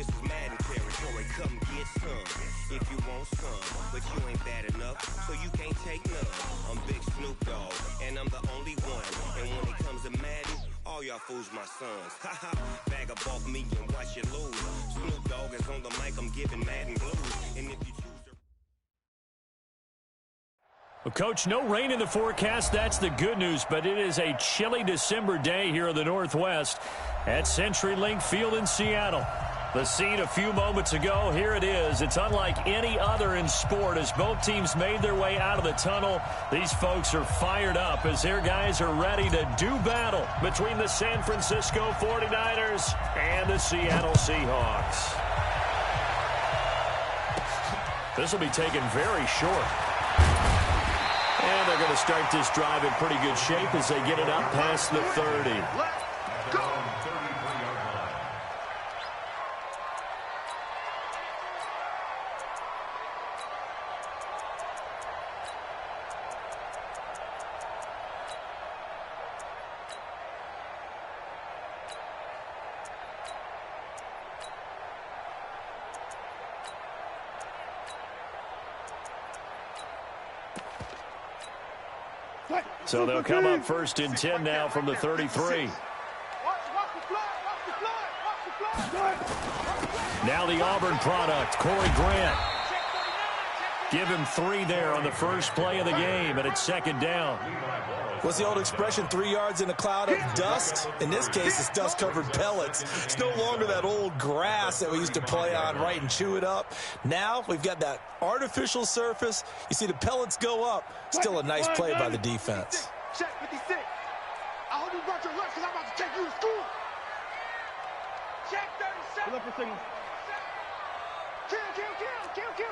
this is Madden territory. Come get some if you want some, but you ain't bad enough, so you can't take none. I'm Big Snoop Dogg, and I'm the only one. And when it comes to Madden, all y'all fools my sons. Haha, bag up off me and watch you lose. Snoop Dogg is on the mic, I'm giving Madden blues. And if you choose to... Well, Coach, no rain in the forecast. That's the good news, but it is a chilly December day here in the Northwest at CenturyLink Field in Seattle. The scene a few moments ago, here it is. It's unlike any other in sport as both teams made their way out of the tunnel. These folks are fired up as their guys are ready to do battle between the San Francisco 49ers and the Seattle Seahawks. This will be taken very short. And they're going to start this drive in pretty good shape as they get it up past the 30. Let's go! So they'll come up first and 10 now from the 33. Now the Auburn product, Corey Grant. Give him 3 there on the first play of the game, and it's second down. What's the old expression, 3 yards in a cloud of dust? In this case, it's dust-covered pellets. It's no longer that old grass that we used to play on, right, and chew it up. Now we've got that artificial surface. You see the pellets go up. Still a nice play by the defense. Check 56. I hope you brought your lunch because I'm about to take you to school. Check 37. Look for signal. Kill.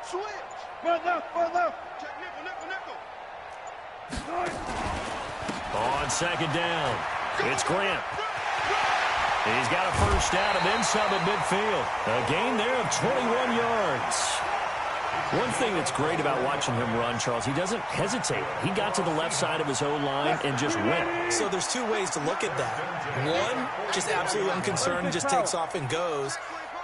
Switch. Run left. Check nickel. On second down, it's Grant. He's got a first down and then some at midfield. A gain there of 21 yards. One thing that's great about watching him run, Charles, he doesn't hesitate. He got to the left side of his own line and just went. So there's 2 ways to look at that. One, just absolutely unconcerned, just takes off and goes.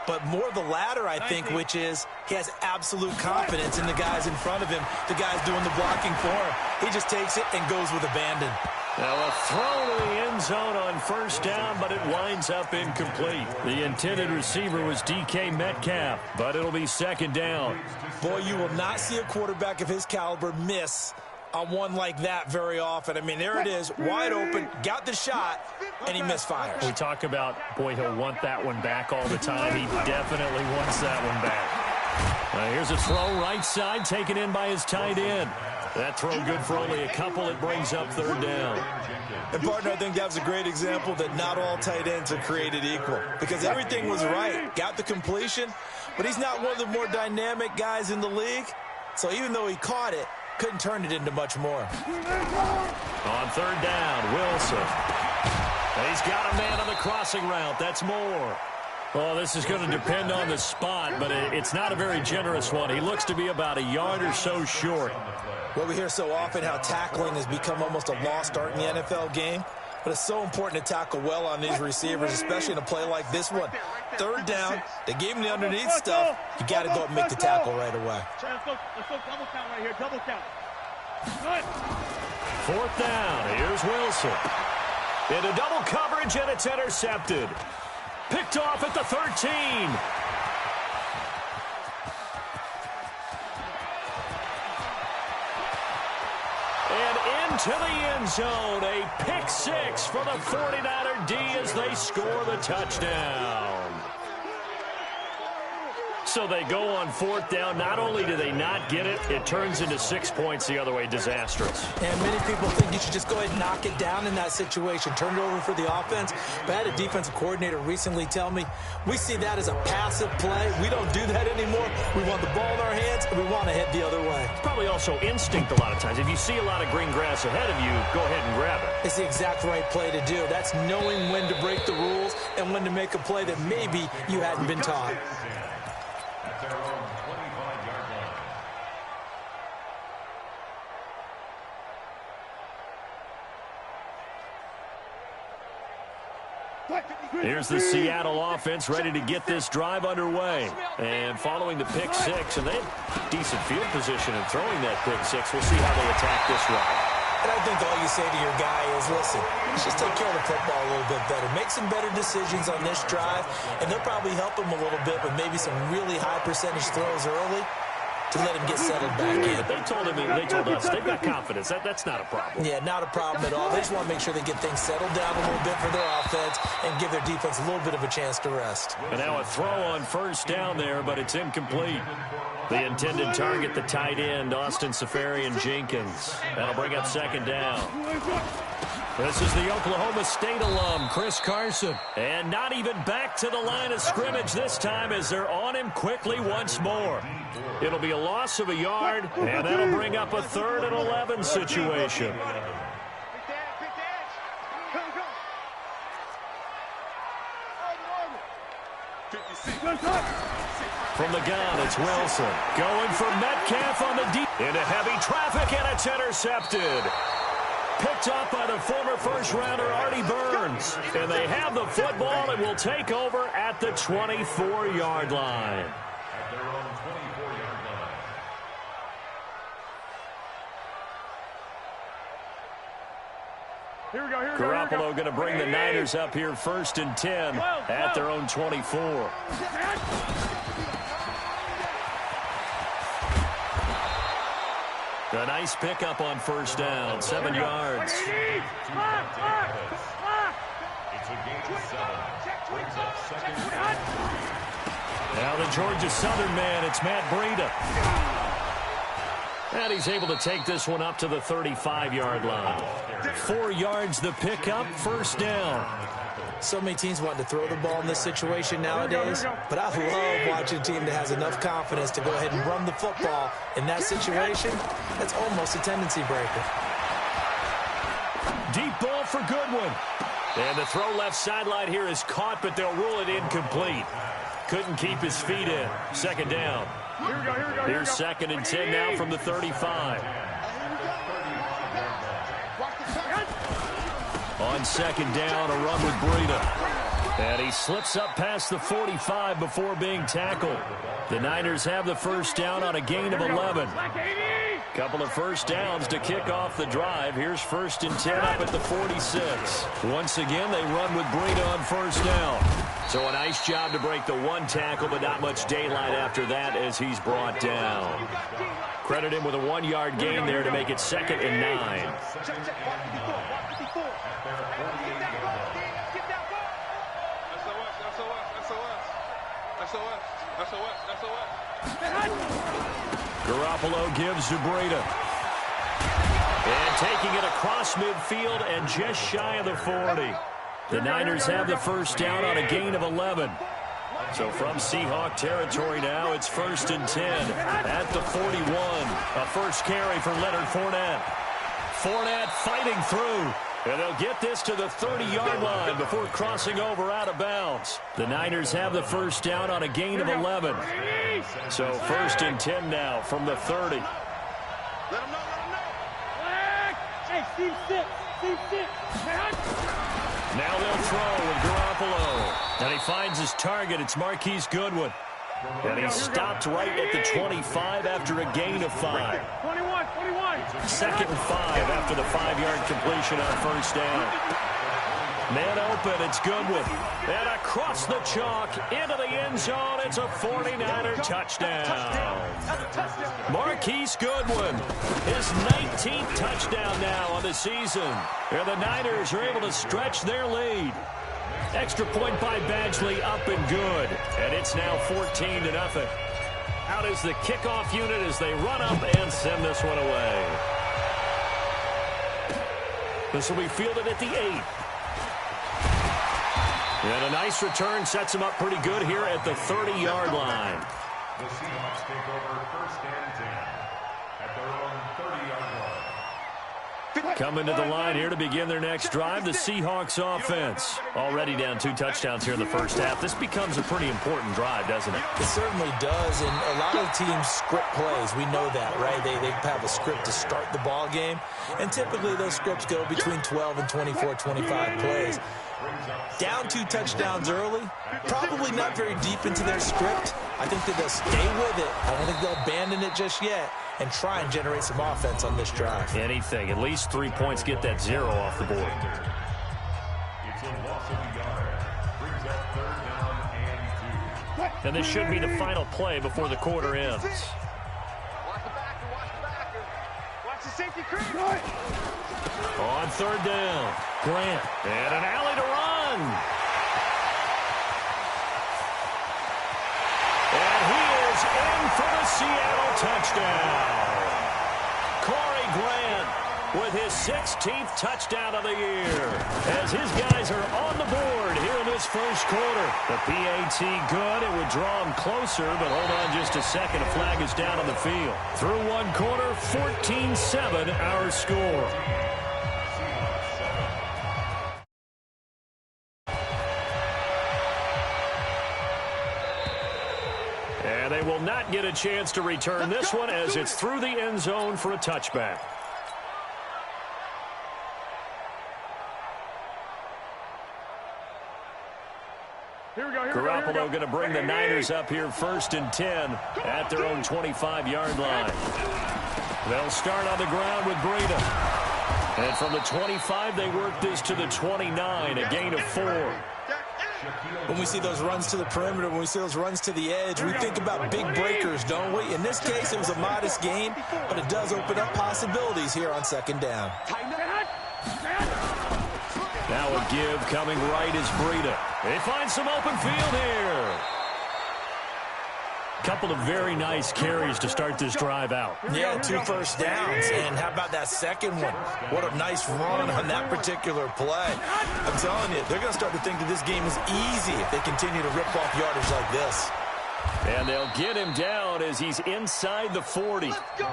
But more the latter, I think, which is he has absolute confidence in the guys in front of him, the guys doing the blocking for him. He just takes it and goes with abandon. Now a throw to the end zone on first down, but it winds up incomplete. The intended receiver was DK Metcalf, but it'll be second down. Boy, you will not see a quarterback of his caliber miss on one like that very often. I mean, there it is, wide open, got the shot, and he misfires. We talk about, boy, he'll want that one back all the time. He definitely wants that one back. Here's a throw right side, taken in by his tight end. That throw good for only a couple. It brings up third down. And, partner, I think that was a great example that not all tight ends are created equal because everything was right. Got the completion, but he's not one of the more dynamic guys in the league. So even though he caught it, couldn't turn it into much more. On third down, Wilson. He's got a man on the crossing route. That's Moore. Well, this is going to depend on the spot, but it's not a very generous one. He looks to be about a yard or so short. Well, we hear so often how tackling has become almost a lost art in the NFL game, but it's so important to tackle well on these receivers, especially in a play like this one. Third down, they gave him the underneath stuff. You got to go and make the tackle right away. Let's go double count right here, double count. Fourth down, here's Wilson. Into double coverage, and it's intercepted. Picked off at the 13. And into the end zone, a pick 6 for the 49er D as they score the touchdown. So they go on fourth down. Not only do they not get it, it turns into 6 points the other way. Disastrous. And many people think you should just go ahead and knock it down in that situation. Turn it over for the offense. But I had a defensive coordinator recently tell me, we see that as a passive play. We don't do that anymore. We want the ball in our hands, and we want to head the other way. It's probably also instinct a lot of times. If you see a lot of green grass ahead of you, go ahead and grab it. It's the exact right play to do. That's knowing when to break the rules and when to make a play that maybe you hadn't been taught. Here's the Seattle offense ready to get this drive underway. And following the pick six, and they have decent field position in throwing that pick six. We'll see how they attack this drive. And I think all you say to your guy is, listen, let's just take care of the football a little bit better. Make some better decisions on this drive, and they'll probably help him a little bit with maybe some really high percentage throws early to let him get settled back in. They told us they've got confidence. That's not a problem. Yeah, not a problem at all. They just want to make sure they get things settled down a little bit for their offense and give their defense a little bit of a chance to rest. And now a throw on first down there, but it's incomplete. The intended target, the tight end, Austin Seferian-Jenkins. That'll bring up second down. This is the Oklahoma State alum, Chris Carson. And not even back to the line of scrimmage this time as they're on him quickly once more. It'll be a loss of a yard, and that'll bring up a 3rd and 11 situation. From the gun, it's Wilson. Going for Metcalf on the deep. Into heavy traffic, and it's intercepted. Picked up by the former first-rounder Artie Burns. And they have the football and will take over at the 24-yard line. Garoppolo going to bring the Niners up here 1st and 10 at their own 24. A nice pickup on first down, 7 yards. It's a gain of 7. Brings up second. Now the Georgia Southern man, it's Matt Breida. And he's able to take this one up to the 35-yard line. 4 yards the pickup, first down. So many teams want to throw the ball in this situation nowadays, but I love watching a team that has enough confidence to go ahead and run the football in that situation. That's almost a tendency breaker. Deep ball for Goodwin. And the throw left sideline here is caught, but they'll rule it incomplete. Couldn't keep his feet in. Second down. Here's 2nd and 10 now from the 35. On second down, a run with Breida. And he slips up past the 45 before being tackled. The Niners have the first down on a gain of 11. Couple of first downs to kick off the drive. Here's 1st and 10 up at the 46. Once again, they run with Breida on first down. So a nice job to break the 1 tackle, but not much daylight after that as he's brought down. Credit him with a 1-yard gain there to make it 2nd and 9. Garoppolo gives to Breida. And taking it across midfield and just shy of the 40. The Niners have the first down on a gain of 11. So from Seahawk territory now, it's 1st and 10 at the 41. A first carry for Leonard Fournette. Fournette fighting through. And they'll get this to the 30-yard line before crossing over out of bounds. The Niners have the first down on a gain of 11. So 1st and 10 now from the 30. Let him know. Hey, Steve, sit. Now they'll throw with Garoppolo. And he finds his target. It's Marquise Goodwin. And he's stopped right at the 25 after a gain of 5. 21. 2nd and 5 after the 5-yard completion on first down. Man open, it's Goodwin. And across the chalk into the end zone. It's a 49er touchdown. Marquise Goodwin, his 19th touchdown now on the season. And the Niners are able to stretch their lead. Extra point by Badgley, up and good. And it's now 14-0. Out is the kickoff unit as they run up and send this one away. This will be fielded at the 8. And a nice return sets him up pretty good here at the 30-yard line. The Seahawks take over 1st and 10 at their own 30-yard line. Coming to the line here to begin their next drive, the Seahawks offense. Already down 2 touchdowns here in the first half. This becomes a pretty important drive, doesn't it? It certainly does, and a lot of teams script plays. We know that, right? They have a script to start the ball game, and typically those scripts go between 12 and 24, 25 plays. Down 2 touchdowns early, probably not very deep into their script. I think that they'll stay with it. I don't think they'll abandon it just yet and try and generate some offense on this drive. Anything. At least 3 points, get that 0 off the board. And this should be the final play before the quarter ends. Watch the backer, watch the backer. Watch the safety creep. On 3rd down, Grant. And an alley to run. And he is in for the Seattle touchdown. Corey Grant with his 16th touchdown of the year, as his guys are on the board here in this first quarter. The PAT good. It would draw him closer, but hold on just a second. A flag is down on the field. Through one quarter, 14-7 our score. And they will not get a chance to return this one as it's through the end zone for a touchback. Garoppolo going to bring the Niners up here 1st and 10 at their own 25-yard line. They'll start on the ground with Breida. And from the 25, they work this to the 29, a gain of 4. When we see those runs to the perimeter, when we see those runs to the edge, we think about big breakers, don't we? In this case, it was a modest gain, but it does open up possibilities here on 2nd down. Now a give coming right is Breida. They find some open field here. Couple of very nice carries to start this drive out. Yeah, 2 first downs. And how about that second one? What a nice run on that particular play. I'm telling you, they're going to start to think that this game is easy if they continue to rip off yardage like this. And they'll get him down as he's inside the 40.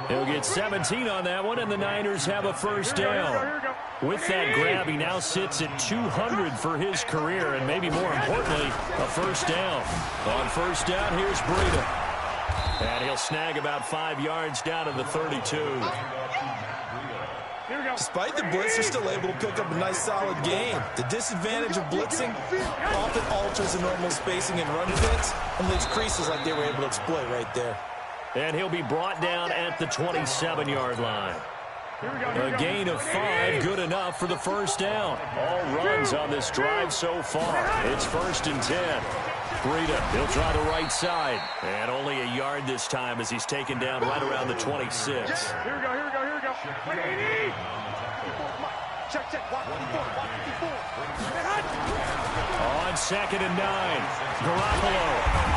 He'll get 17 on that one, and the Niners have a first down. With that grab, he now sits at 200 for his career, and maybe more importantly, a first down. On first down, here's Breida. And he'll snag about 5 yards down to the 32. Despite the blitz, they're still able to pick up a nice solid game. The disadvantage of blitzing often alters the normal spacing and run fits and leaves creases like they were able to exploit right there. And he'll be brought down at the 27-yard line. A gain of 5, good enough for the first down. All runs on this drive so far. It's 1st and 10. Breida, he'll try the right side. And only a yard this time as he's taken down right around the 26. Here we go. Check. On 2nd and 9. Garoppolo.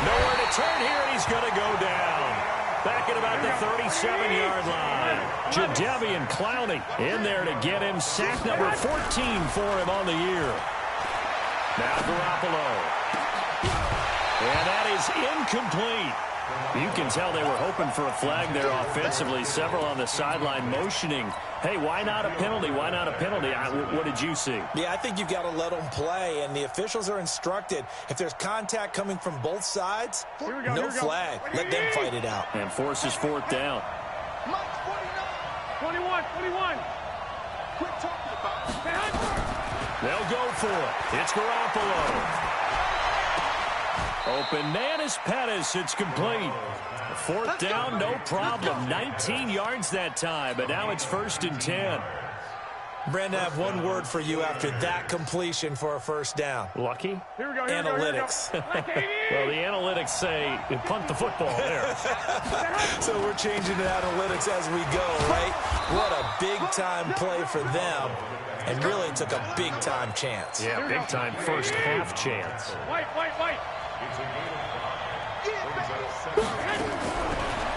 Nowhere to turn here, and he's going to go down. Back at about the 37-yard line. Jadeveon Clowney in there to get him. Sack number 14 for him on the year. Now Garoppolo. And that is incomplete. You can tell they were hoping for a flag there offensively. Several on the sideline motioning. Hey, why not a penalty? Why not a penalty? What did you see? Yeah, I think you've got to let them play, and the officials are instructed. If there's contact coming from both sides, no flag. Let them fight it out. And forces 4th down. 21. Quit talking about it. They'll go for it. It's Garoppolo. Open man is Pettis. It's complete. 4th down, no problem. 19 yards that time, but now it's 1st and 10. Brandon, I have one word for you after that completion for a first down. Lucky? Analytics. Well, the analytics say punt the football there. So we're changing to analytics as we go, right? What a big-time play for them. And really took a big-time chance. Yeah, big-time first half chance. White.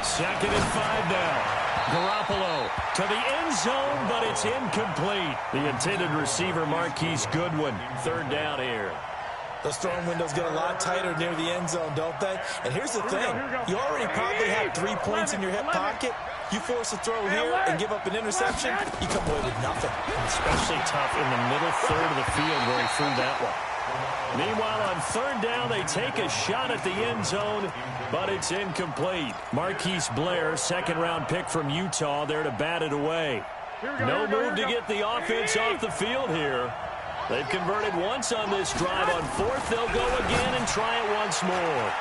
2nd and 5 now. Garoppolo to the end zone, but it's incomplete. The intended receiver, Marquise Goodwin. 3rd down here. Those throwing windows get a lot tighter near the end zone, don't they? And here's the thing. You already probably have 3 points in your hip pocket. You force a throw here and give up an interception, you come away with nothing. Especially tough in the middle third of the field where he threw that one. Meanwhile, on 3rd down, they take a shot at the end zone, but it's incomplete. Marquise Blair, 2nd-round pick from Utah, there to bat it away. No move to get the offense off the field here. They've converted once on this drive. On fourth, they'll go again and try it once more.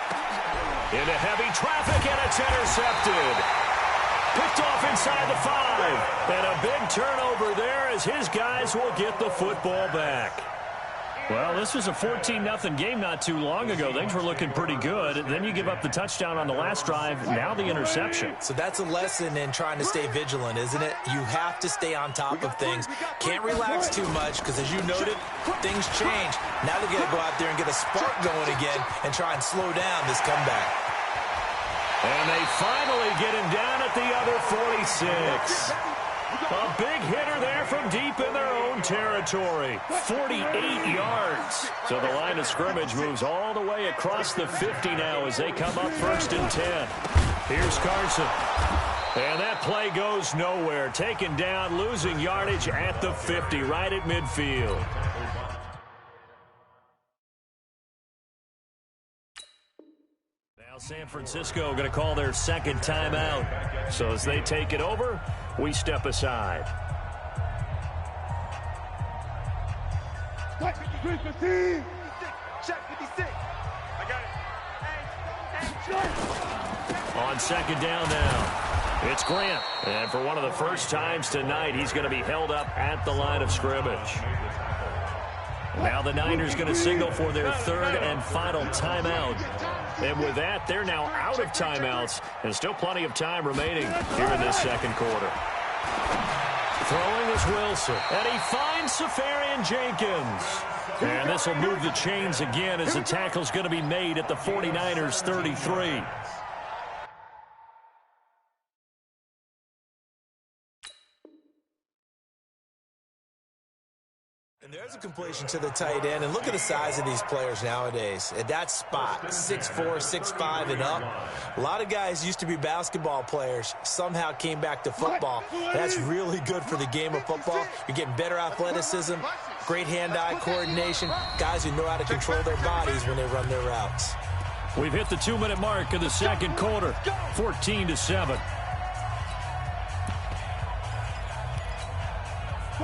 Into heavy traffic, and it's intercepted. Picked off inside the 5. And a big turnover there as his guys will get the football back. Well, this was a 14-0 game not too long ago. Things were looking pretty good. Then you give up the touchdown on the last drive. Now the interception. So that's a lesson in trying to stay vigilant, isn't it? You have to stay on top of things. Can't relax too much because, as you noted, things change. Now they've got to go out there and get a spark going again and try and slow down this comeback. And they finally get him down at the other 46. A big hitter there from deep in their own territory. 48 yards. So the line of scrimmage moves all the way across the 50 now as they come up 1st and 10. Here's Carson. And that play goes nowhere. Taken down, losing yardage at the 50, right at midfield. Now San Francisco going to call their second timeout. So as they take it over, we step aside. Check 56. I got it. On second down now, it's Grant. And for one of the first times tonight, he's going to be held up at the line of scrimmage. Now the Niners going to signal for their third and final timeout. And with that, they're now out of timeouts. And still plenty of time remaining here in this second quarter. Throwing is Wilson. And he finds Safarian Jenkins. And this will move the chains again as the tackle's going to be made at the 49ers 33. And there's a completion to the tight end. And look at the size of these players nowadays. At that spot, 6'4", 6'5", and up. A lot of guys used to be basketball players, somehow came back to football. That's really good for the game of football. You're getting better athleticism, great hand-eye coordination, guys who know how to control their bodies when they run their routes. We've hit the 2-minute mark of the second quarter, 14-7.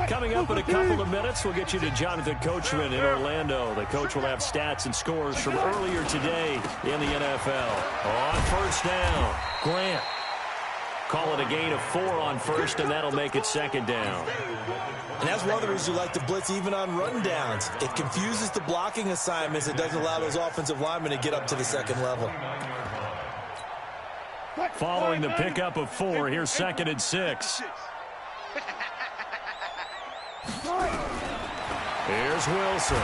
Coming up in a couple of minutes, we'll get you to Jonathan Coachman in Orlando. The coach will have stats and scores from earlier today in the NFL. On first down, Grant. Call it a gain of 4 on first, and that'll make it second down. And that's one of the reasons you like to blitz even on run downs. It confuses the blocking assignments. It doesn't allow those offensive linemen to get up to the second level. Following the pickup of 4, here's 2nd and 6. Here's Wilson.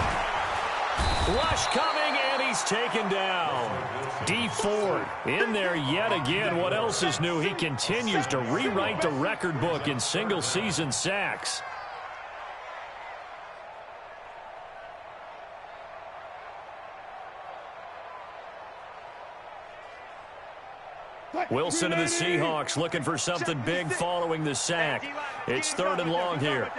Rush coming, and he's taken down. Dee Ford in there yet again. What else is new? He continues to rewrite the record book in single-season sacks. Wilson and the Seahawks looking for something big following the sack. It's 3rd and long here.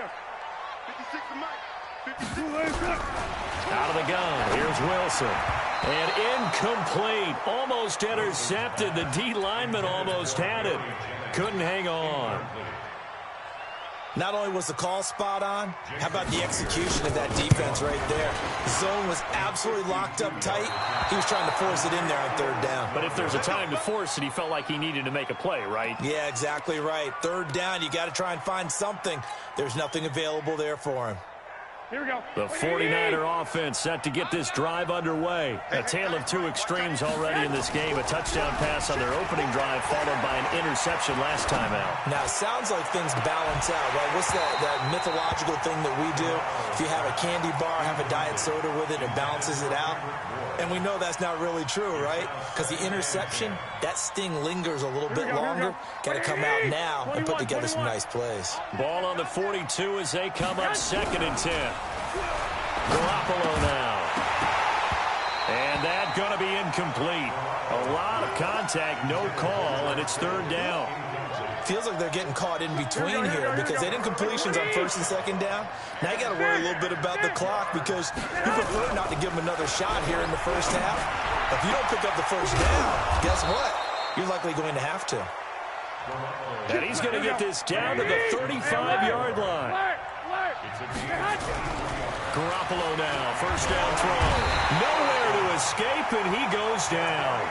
Out of the gun, here's Wilson. And incomplete, almost intercepted. The D lineman almost had it. Couldn't hang on. Not only was the call spot on, how about the execution of that defense right there? The zone was absolutely locked up tight. He was trying to force it in there on 3rd down. But if there's a time to force it, he felt like he needed to make a play, right? Yeah, exactly right. 3rd down, you got to try and find something. There's nothing available there for him. Here we go. The 49er offense set to get this drive underway. A tale of 2 extremes already in this game. A touchdown pass on their opening drive followed by an interception last time out. Now, it sounds like things balance out, right? What's that mythological thing that we do? If you have a candy bar, have a diet soda with it, it balances it out. And we know that's not really true, right? Because the interception, that sting lingers a little bit longer. Got to come out now and put together some nice plays. Ball on the 42 as they come up 2nd and 10. Garoppolo now. And that's going to be incomplete. A lot of contact, no call, and it's 3rd down. Feels like they're getting caught in between here because they did incompletions on 1st and 2nd down. Now you got to worry a little bit about the clock because you prefer not to give them another shot here in the first half. If you don't pick up the 1st down, guess what? You're likely going to have to. And he's going to get this down to the 35-yard line. Garoppolo now, first down throw. Nowhere to escape, and he goes down.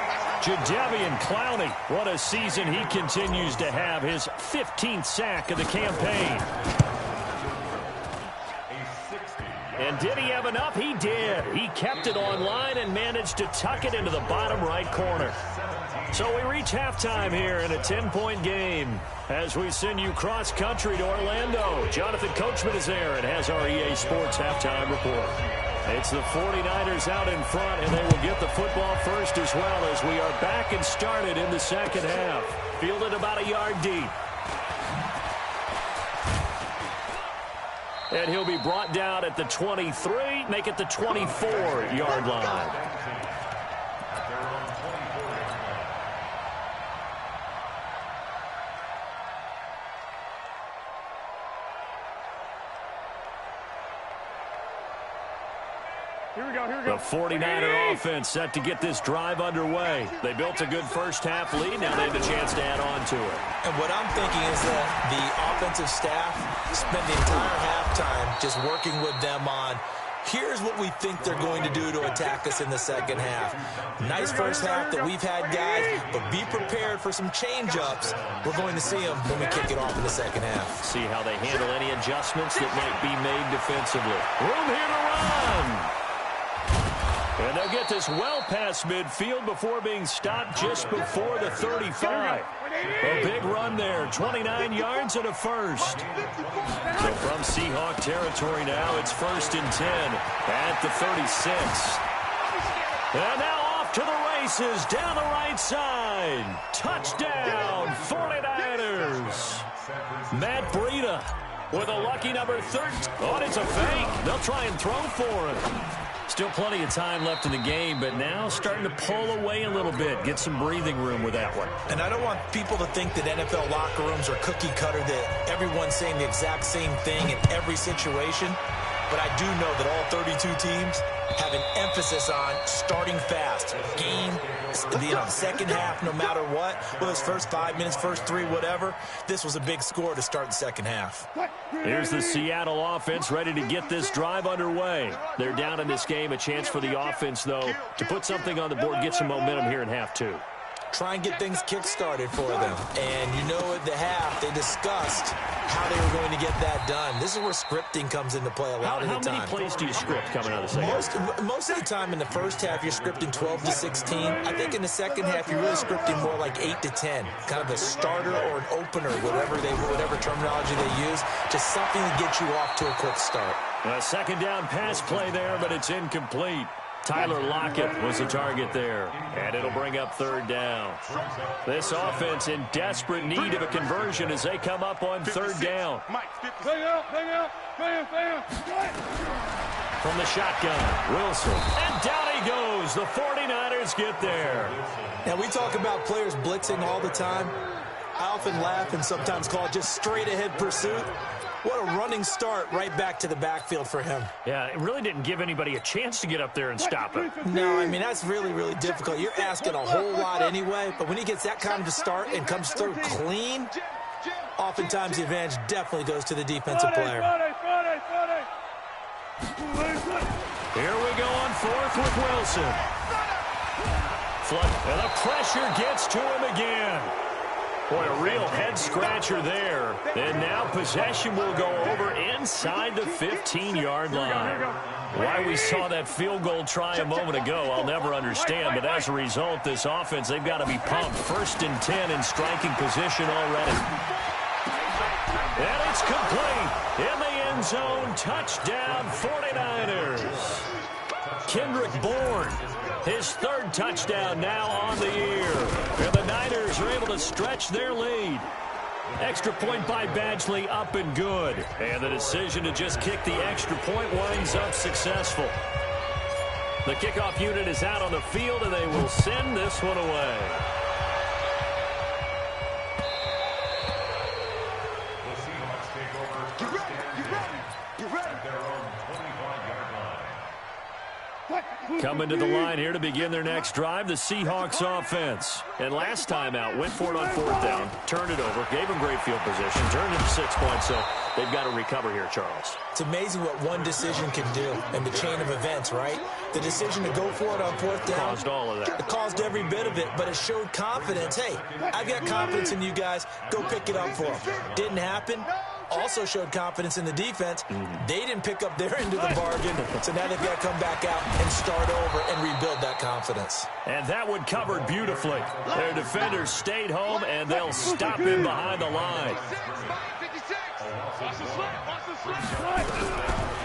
Jadeveon Clowney, what a season he continues to have, his 15th sack of the campaign. And did he have enough? He did. He kept it online and managed to tuck it into the bottom right corner. So we reach halftime here in a 10-point game as we send you cross-country to Orlando. Jonathan Coachman is there and has our EA Sports halftime report. It's the 49ers out in front, and they will get the football first as well as we are back and started in the second half. Fielded about a yard deep. And he'll be brought down at the 23, make it the 24-yard line. Here we go. The 49er offense set to get this drive underway. They built a good first-half lead. Now they have a chance to add on to it. And what I'm thinking is that the offensive staff spent the entire halftime just working with them on, here's what we think they're going to do to attack us in the second half. Nice first half that we've had, guys, but be prepared for some change-ups. We're going to see them when we kick it off in the second half. See how they handle any adjustments that might be made defensively. Room here to run. And they'll get this well past midfield before being stopped just before the 35. A big run there, 29 yards and a first. So from Seahawk territory now, it's 1st and 10 at the 36. And now off to the races down the right side. Touchdown, 49ers. Matt Breida with a lucky number 13. Oh, it's a fake. They'll try and throw for him. Still plenty of time left in the game, but now starting to pull away a little bit. Get some breathing room with that one. And I don't want people to think that NFL locker rooms are cookie cutter, that everyone's saying the exact same thing in every situation. But I do know that all 32 teams have an emphasis on starting fast. Game, second half, no matter what. Whether it's first 5 minutes, first 3, whatever. This was a big score to start the second half. Here's the Seattle offense ready to get this drive underway. They're down in this game. A chance for the offense, though, to put something on the board, get some momentum here in half two. Try and get things kick-started for them. And you know at the half, they discussed how they were going to get that done. This is where scripting comes into play a lot of the time. How many plays do you script coming out of the second half? Most of the time in the first half, you're scripting 12 to 16. I think in the second half, you're really scripting more like 8 to 10. Kind of a starter or an opener, whatever terminology they use. Just something to get you off to a quick start. A second down pass play there, but it's incomplete. Tyler Lockett was the target there, and it'll bring up 3rd down. This offense in desperate need of a conversion as they come up on 3rd down. From the shotgun, Wilson, and down he goes. The 49ers get there. Now, we talk about players blitzing all the time. I often laugh and sometimes call it just straight-ahead pursuit. What a running start right back to the backfield for him. Yeah, it really didn't give anybody a chance to get up there and stop him. No, I mean, that's really, really difficult. You're asking a whole lot anyway, but when he gets that kind of a start and comes through clean, oftentimes the advantage definitely goes to the defensive player. Here we go on 4th with Wilson. And the pressure gets to him again. Boy, a real head-scratcher there. And now possession will go over inside the 15-yard line. Why we saw that field goal try a moment ago, I'll never understand. But as a result, this offense, they've got to be pumped. 1st and 10 in striking position already. And it's complete. In the end zone, touchdown 49ers. Kendrick Bourne, his 3rd touchdown now on the year. And the Niners are able to stretch their lead. Extra point by Badgley, up and good. And the decision to just kick the extra point winds up successful. The kickoff unit is out on the field, and they will send this one away. Coming to the line here to begin their next drive, the Seahawks offense. And last time out, went for it on 4th down, turned it over, gave them great field position, turned it to 6 points, so they've got to recover here, Charles. It's amazing what one decision can do in the chain of events, right? The decision to go for it on 4th down. Caused all of that. It caused every bit of it, but it showed confidence. Hey, I've got confidence in you guys. Go pick it up for them. Didn't happen. Also showed confidence in the defense. They didn't pick up their end of the bargain, so now they've got to come back out and start over and rebuild that confidence. And that one covered beautifully. Their defenders stayed home, and they'll stop him behind the line.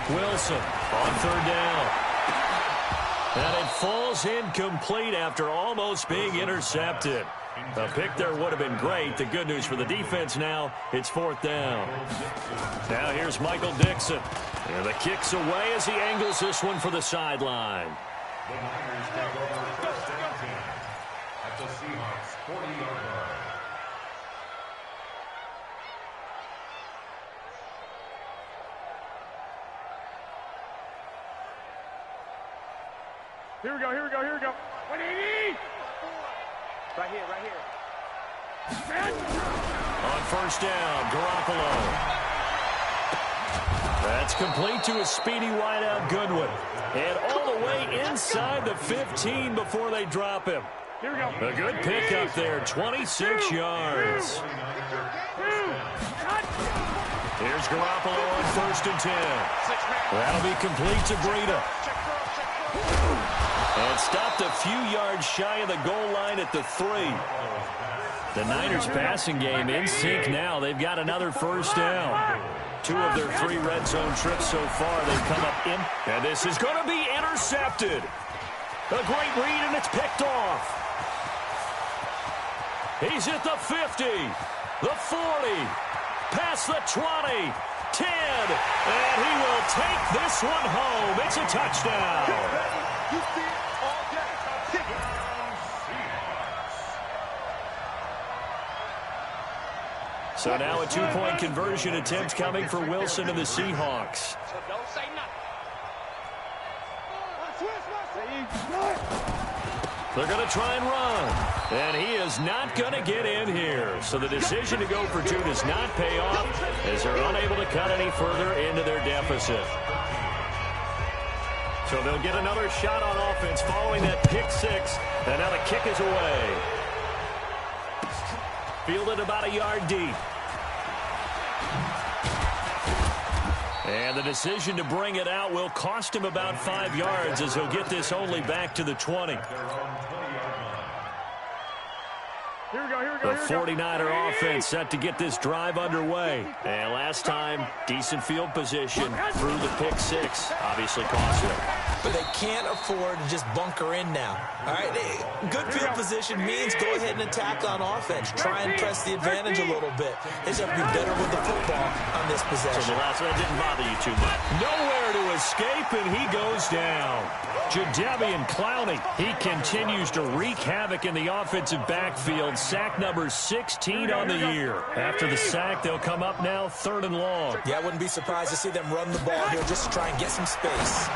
Wilson on 3rd down. And it falls incomplete after almost being intercepted. A pick there would have been great. The good news for the defense now, it's 4th down. Now here's Michael Dixon. And the kick's away as he angles this one for the sideline. The Niners take over first and 10 at the Seahawks 40-yard line. Here we go, here we go, here we go. 180! Right here, right here. On 1st down, Garoppolo. That's complete to a speedy wideout Goodwin. And all the way inside the 15 before they drop him. Here we go. A good pickup there, 26 yards. Here's Garoppolo on 1st and 10. That'll be complete to Breida. And stopped a few yards shy of the goal line at the 3. The Niners passing game in sync now. They've got another 1st down. 2 of their 3 red zone trips so far. They've come up in. And this is going to be intercepted. A great read, and it's picked off. He's at the 50, the 40, past the 20, 10, and he will take this one home. It's a touchdown. So now a 2-point conversion attempt coming for Wilson and the Seahawks. They're going to try and run. And he is not going to get in here. So the decision to go for 2 does not pay off as they're unable to cut any further into their deficit. So they'll get another shot on offense following that pick 6. And now the kick is away. Fielded about a yard deep. And the decision to bring it out will cost him about 5 yards as he'll get this only back to the 20. Here we go, here we go, The 49er offense set to get this drive underway. And last time, decent field position through the pick 6. Obviously cost them. But they can't afford to just bunker in now. All right, good field position means go ahead and attack on offense. Try and press the advantage a little bit. They just have to be better with the football on this possession. So the last one didn't bother you too much. Nowhere to escape, and he goes down. Jadeveon Clowney, he continues to wreak havoc in the offensive backfield. Sack number 16 on the year. After the sack, they'll come up now 3rd and long. Yeah, I wouldn't be surprised to see them run the ball here just to try and get some space.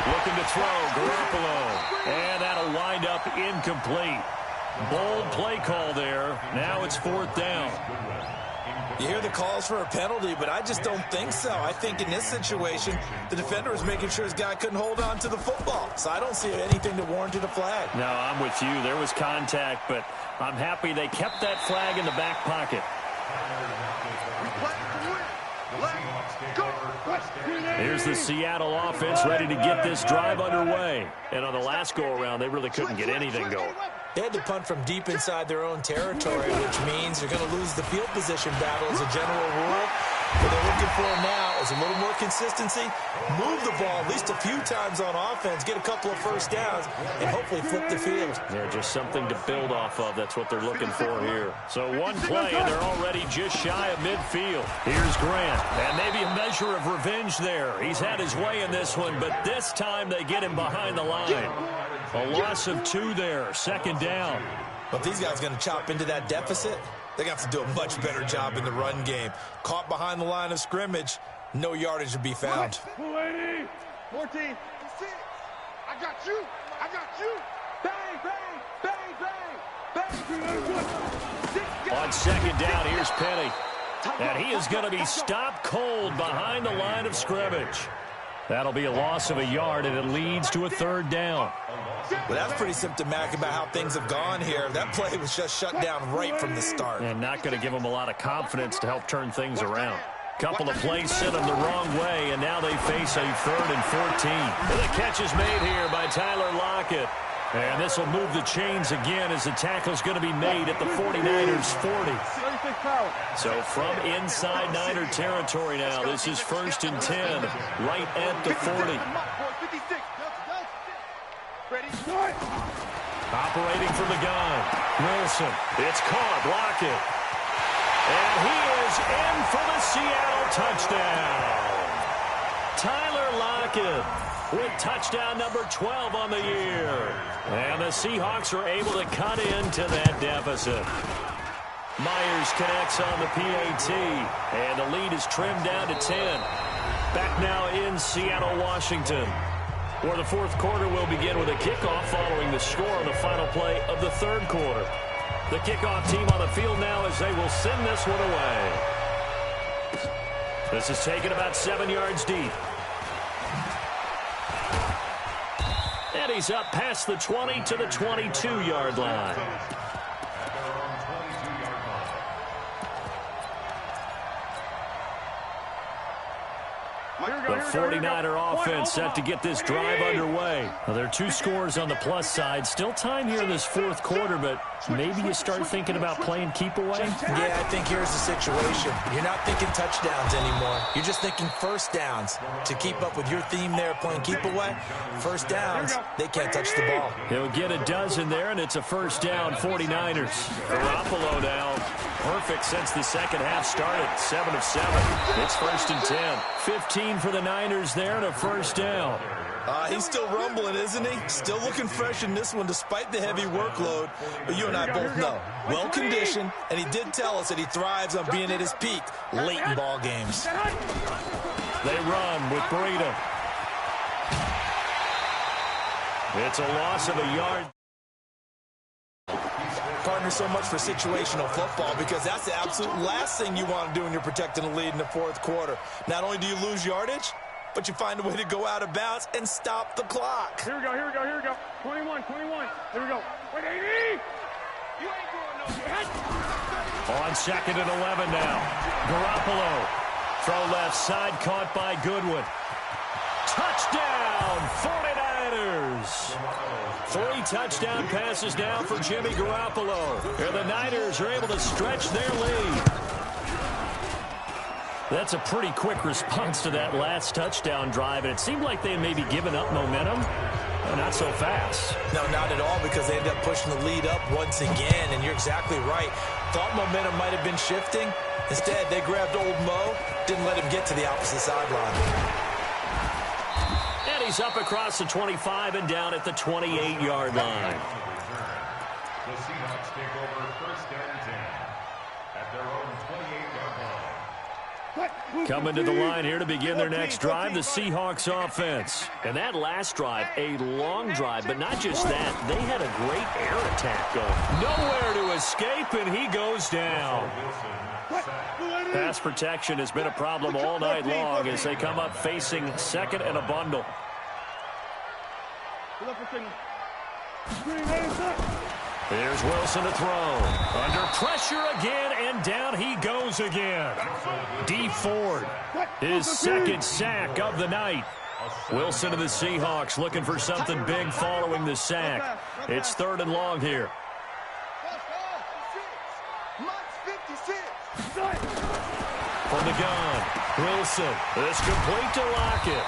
Looking to throw, Garoppolo. And that'll wind up incomplete. Bold play call there. Now it's 4th down. You hear the calls for a penalty, but I just don't think so. I think in this situation, the defender was making sure his guy couldn't hold on to the football. So I don't see anything that warranted a flag. No, I'm with you. There was contact, but I'm happy they kept that flag in the back pocket. Here's the Seattle offense ready to get this drive underway. And on the last go-around, they really couldn't get anything going. They had to punt from deep inside their own territory, which means they're going to lose the field position battle as a general rule. What they're looking for now is a little more consistency, move the ball at least a few times on offense, get a couple of 1st downs, and hopefully flip the field. Yeah, just something to build off of. That's what they're looking for here. So one play, and they're already just shy of midfield. Here's Grant, and maybe a measure of revenge there. He's had his way in this one, but this time they get him behind the line. A loss of 2 there, 2nd down. But these guys going to chop into that deficit? They got to do a much better job in the run game. Caught behind the line of scrimmage, no yardage to be found. 14. I got you. I got you. Bang, bang, bang, bang, bang. On second down, here's Penny. And he is going to be stopped cold behind the line of scrimmage. That'll be a loss of a yard, and it leads to a third down. Well, that's pretty symptomatic about how things have gone here. That play was just shut down right from the start. And not going to give them a lot of confidence to help turn things around. Couple of plays sent them the wrong way, and now they face a 3rd and 14. And the catch is made here by Tyler Lockett. And this will move the chains again as the tackle's going to be made at the 49ers 40. So from inside Niner territory now, this is 1st and 10, right at the 40. Operating from the gun, Wilson. It's caught, Lockett. And he is in for the Seattle touchdown. Tyler Lockett with touchdown number 12 on the year. And the Seahawks are able to cut into that deficit. Myers connects on the PAT, and the lead is trimmed down to 10. Back now in Seattle, Washington, where the 4th quarter will begin with a kickoff following the score on the final play of the 3rd quarter. The kickoff team on the field now as they will send this one away. This is taken about 7 yards deep. And he's up past the 20 to the 22-yard line. The 49er offense set to get this drive underway. Well, there are 2 scores on the plus side. Still time here in this 4th quarter, but maybe you start thinking about playing keep away? Yeah, I think here's the situation. You're not thinking touchdowns anymore. You're just thinking first downs. To keep up with your theme there, playing keep away, first downs, they can't touch the ball. He'll get a dozen there, and it's a first down, 49ers. Garoppolo now, perfect since the second half started, 7 of 7. It's 1st and 10. 15 for the Niners there and a first down. He's still rumbling, isn't he? Still looking fresh in this one despite the heavy workload. But you and I both know, well-conditioned, and he did tell us that he thrives on being at his peak late in ball games. They run with Breida. It's a loss of a yard. Partner, so much for situational football because that's the absolute last thing you want to do when you're protecting a lead in the 4th quarter. Not only do you lose yardage, but you find a way to go out of bounds and stop the clock. Here we go, here we go, here we go. 21. Here we go. Wait, 80! You ain't going nowhere. On 2nd and 11 now. Garoppolo. Throw left side, caught by Goodwin. Touchdown, 49ers. 3 touchdown passes now for Jimmy Garoppolo. And the Niners are able to stretch their lead. That's a pretty quick response to that last touchdown drive, and it seemed like they had maybe given up momentum. Not so fast. No, not at all, because they ended up pushing the lead up once again, and you're exactly right. Thought momentum might have been shifting. Instead, they grabbed old Mo, didn't let him get to the opposite sideline. And he's up across the 25 and down at the 28-yard line. The Seahawks take over 1st and 10 at their own 28-yard line. Coming to the line here to begin their next drive, the Seahawks offense. And that last drive, a long drive, but not just that. They had a great air attack going. Nowhere to escape, and he goes down. Pass protection has been a problem all night long as they come up facing 2nd and a bundle. Here's Wilson to throw. Under pressure again, and down he goes again. Dee Ford, his 2nd sack of the night. Wilson to the Seahawks looking for something big following the sack. It's 3rd and long here. From the gun, Wilson. This complete to Lockett.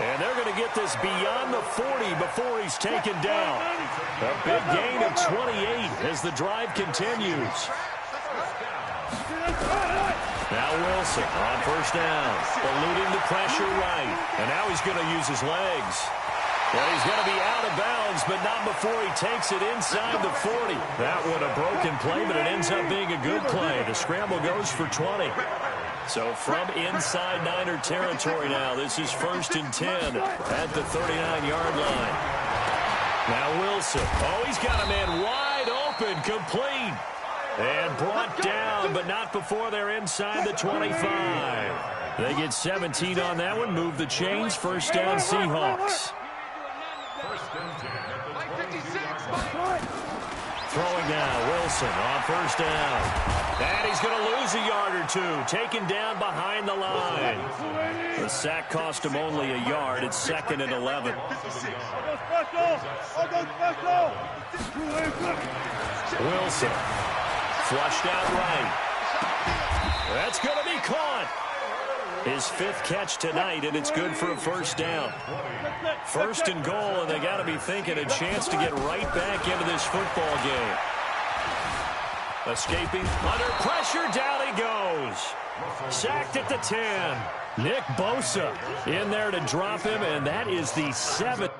And they're going to get this beyond the 40 before he's taken down. A big gain of 28 as the drive continues. Now Wilson on 1st down, eluding the pressure right. And now he's going to use his legs. Well, he's going to be out of bounds, but not before he takes it inside the 40. That one a broken play, but it ends up being a good play. The scramble goes for 20. So from inside Niner territory now, this is 1st and 10 at the 39-yard line. Now Wilson. Oh, he's got a man wide open, complete. And brought down, but not before they're inside the 25. They get 17 on that one. Move the chains. First down, Seahawks. Throwing now, Wilson on first down. And he's going to lose a yard or two. Taken down behind the line. The sack cost him only a yard. It's 2nd and 11. Wilson. Flushed out right. That's going to be caught. His 5th catch tonight, and it's good for a first down. First and goal, and they got to be thinking a chance to get right back into this football game. Escaping under pressure, down he goes. Sacked at the 10. Nick Bosa in there to drop him, and that is the 7th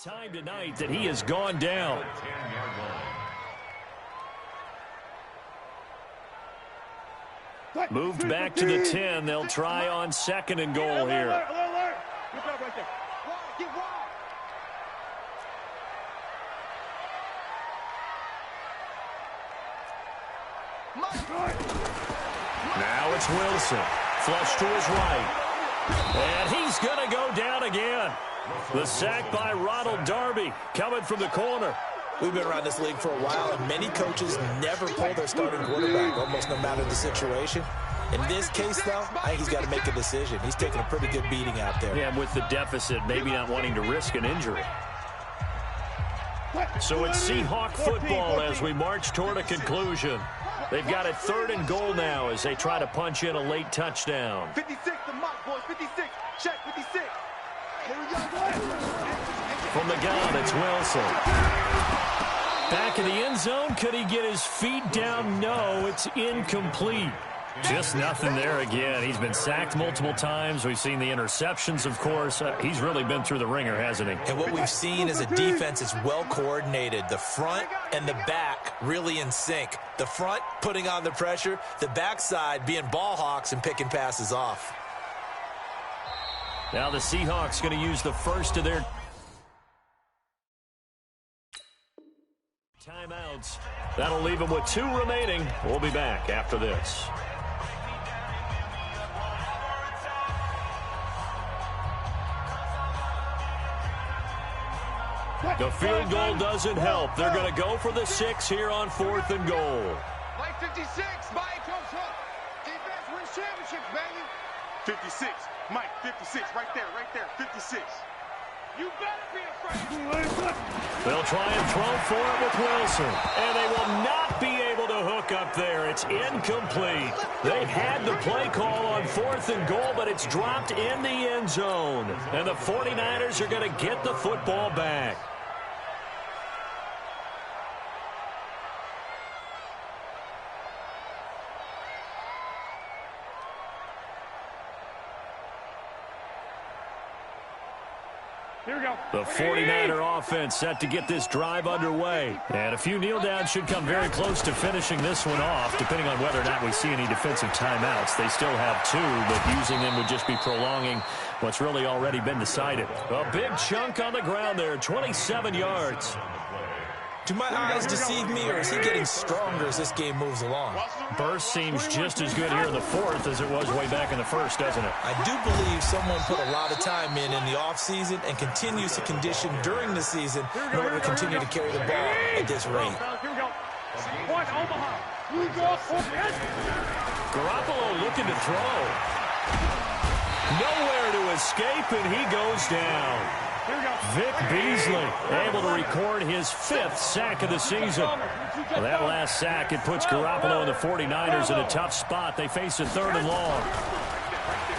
time tonight that he has gone down. Moved back to the 10. They'll try on 2nd and goal here. Good job right there. Get wide. Now it's Wilson. Flush to his right. And he's going to go down again. The sack by Ronald Darby coming from the corner. We've been around this league for a while, and many coaches never pull their starting quarterback, almost no matter the situation. In this case, though, I think he's got to make a decision. He's taking a pretty good beating out there. Yeah, with the deficit, maybe not wanting to risk an injury. So it's Seahawk football as we march toward a conclusion. They've got it 3rd and goal now as they try to punch in a late touchdown. 56, the mark, boys. 56. Check, 56. Here we go, From the gun, it's Wilson. Back in the end zone. Could he get his feet down? No, it's incomplete. Just nothing there again. He's been sacked multiple times. We've seen the interceptions, of course. He's really been through the ringer, hasn't he? And what we've seen is a defense that's well coordinated. The front and the back really in sync. The front putting on the pressure, the backside being ball hawks and picking passes off. Now the Seahawks going to use the first of their timeouts. That'll leave them with 2 remaining. We'll be back after this. The field goal doesn't help. They're going to go for the 6 here on 4th and goal. Mike 56, Mike comes up. Defense wins championships, baby. 56, Mike 56, right there, 56. You better be afraid. They'll try and throw for it with Wilson, and they will not be able to hook up there. It's incomplete. They had the play call on 4th and goal, but it's dropped in the end zone. And the 49ers are going to get the football back. Here we go. The 49er offense set to get this drive underway. And a few kneel downs should come very close to finishing this one off, depending on whether or not we see any defensive timeouts. They still have 2, but using them would just be prolonging what's really already been decided. A big chunk on the ground there, 27 yards. Do my eyes deceive me, or is he getting stronger as this game moves along? Burst seems just as good here in the 4th as it was way back in the 1st, doesn't it? I do believe someone put a lot of time in the offseason and continues to condition during the season in order to continue to carry the ball at this rate. Here we go. One, Omaha. Garoppolo looking to throw. Nowhere to escape, and he goes down. Vic Beasley able to record his 5th sack of the season. Well, that last sack, it puts Garoppolo and the 49ers in a tough spot. They face a 3rd and long.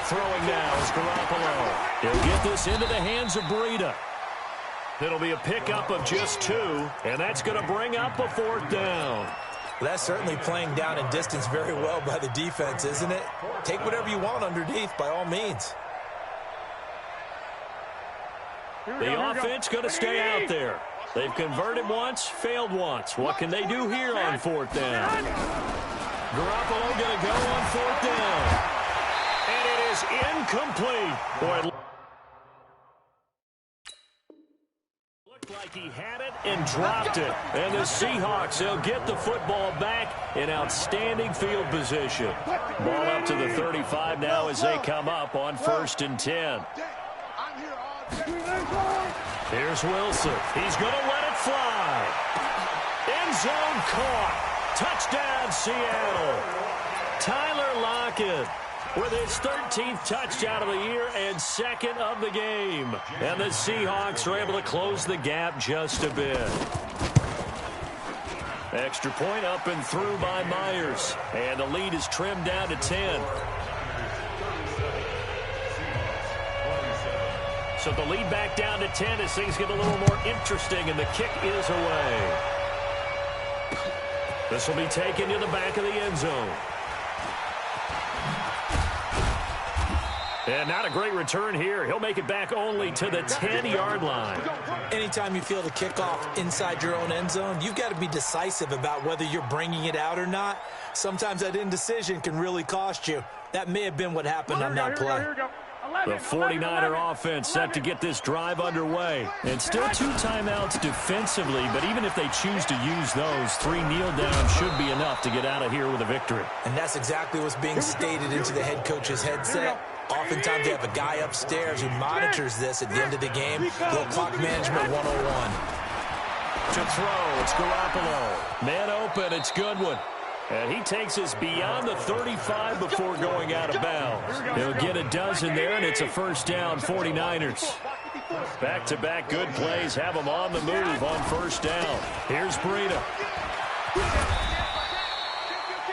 Throwing now is Garoppolo. He'll get this into the hands of Breida. It'll be a pickup of just 2, and that's going to bring up a 4th down. Well, that's certainly playing down in distance very well by the defense, isn't it? Take whatever you want underneath by all means. The offense going to stay out there. They've converted once, failed once. What can they do here on 4th down? Garoppolo going to go on 4th down. And it is incomplete. Boy, like he had it and dropped it. And the Seahawks, they'll get the football back in outstanding field position. Ball up to the 35 now as they come up on 1st and 10. Here's Wilson. He's going to let it fly. End zone caught. Touchdown, Seattle. Tyler Lockett with his 13th touchdown of the year and 2nd of the game. And the Seahawks are able to close the gap just a bit. Extra point up and through by Myers. And the lead is trimmed down to 10. So the lead back down to 10 as things get a little more interesting, and the kick is away. This will be taken to the back of the end zone. And not a great return here. He'll make it back only to the 10-yard line. Anytime you feel the kickoff inside your own end zone, you've got to be decisive about whether you're bringing it out or not. Sometimes that indecision can really cost you. That may have been what happened on that play. The 49er offense set to get this drive underway. And still 2 timeouts defensively, but even if they choose to use those, 3 kneel downs should be enough to get out of here with a victory. And that's exactly what's being stated into the head coach's headset. Oftentimes they have a guy upstairs who monitors this at the end of the game. Little clock management 101. To throw, it's Garoppolo. Man open, it's Goodwin. And he takes us beyond the 35 before going out of bounds. He'll get a dozen there, and it's a first down, 49ers. Back-to-back good plays have them on the move on first down. Here's Breida.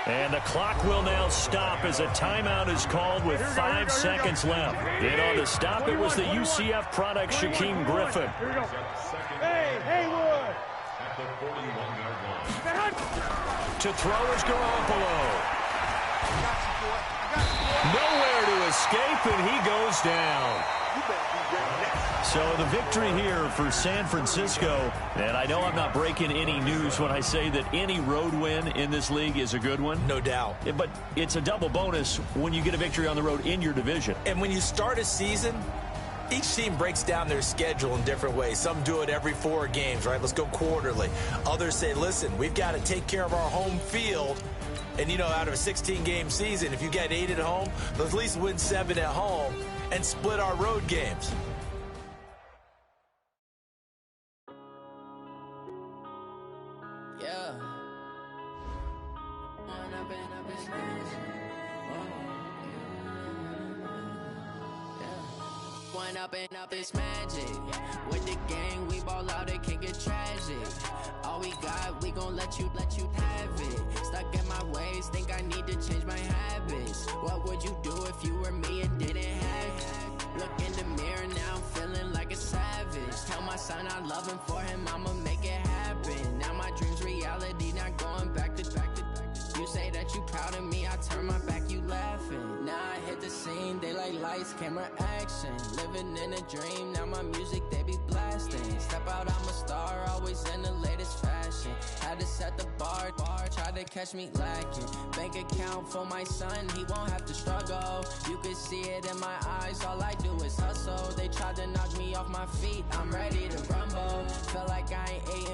And the clock will now stop as a timeout is called with 5 seconds left. And on the stop, it was the UCF product, Shaquem Griffin. Hey, Haywood! To throw is Garoppolo. Nowhere to escape, and he goes down. So the victory here for San Francisco, and I know I'm not breaking any news when I say that any road win in this league is a good one. No doubt. But it's a double bonus when you get a victory on the road in your division. And when you start a season, each team breaks down their schedule in different ways. Some do it every 4 games, right? Let's go quarterly. Others say, listen, we've got to take care of our home field. And, you know, out of a 16-game season, if you get 8 at home, let's at least win 7 at home and split our road games. Yeah. One up and up is magic. With the gang, we ball out, it can get tragic. All we got, we gon' let you have it. Stuck in my ways, think I need to change my habits. What would you do if you were me and didn't have it? Look in the mirror now, I'm feeling like a savage. Tell my son I love him, for him I'ma make it happen. Now my dream's reality, not going back to. You say that you proud of me, I turn my back, you laughing. Now I hit the scene, they like lights, camera, action. Living in a dream, now my music, they be blasting. Step out, I'm a star, always in the latest fashion. Had to set the bar, try to catch me lacking. Bank account for my son, he won't have to struggle. You can see it in my eyes, all I do is hustle. They tried to knock me off my feet, I'm ready to rumble. Feel like I ain't 8